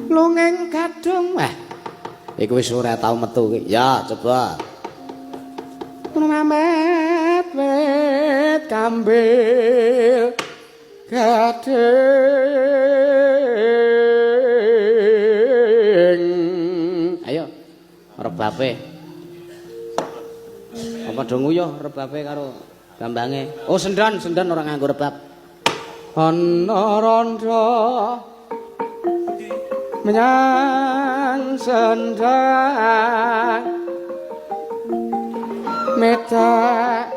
lungeng kadung. Iku wis ora tau metu ki. Ya, coba. Mamet wet kambil gading. Ayo, rebabe. Apa do nguyuh rebabe karo gambange. Oh, sendan ora nganggo rebab. Ana randha menyang sendang meta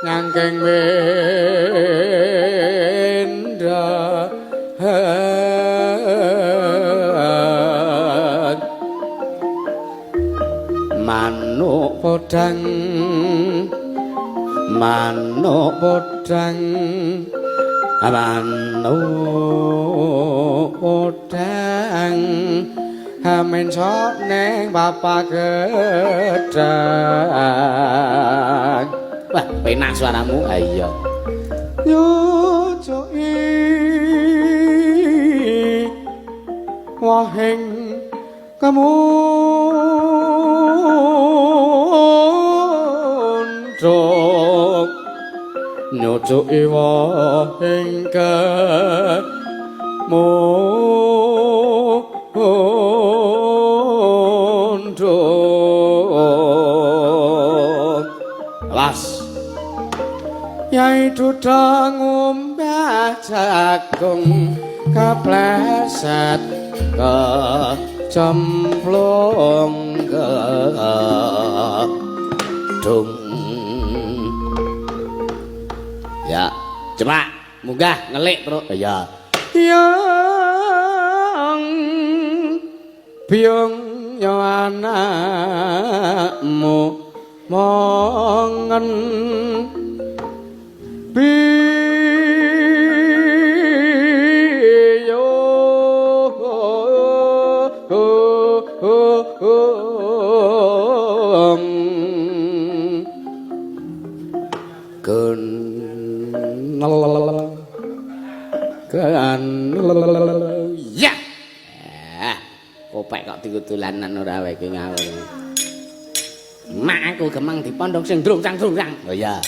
ngangkeng menda manuk podang manuk podang amen sok neng bapak gedang. Wah, penak suaramu. Ayo. Nyucuki wahing kemunduk nyucuki wahing kemunduk. Awas yaitu ngombe jagung kepleset ke cemplung gedung. Ya, coba munggah ngelik terus. Ya. Yang biung yo anakmu mongen biyo ya kopek kok dikutulanan ora wae iki ngawur. Mak aku gemang dipondhong sing drungcang-drungcang. Oh ya.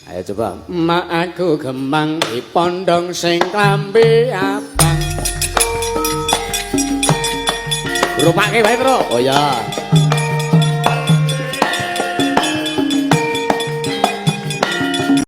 Ayo coba. Mak aku gemang dipondhong sing klambi abang. Rupake wae, Tru. Oh ya.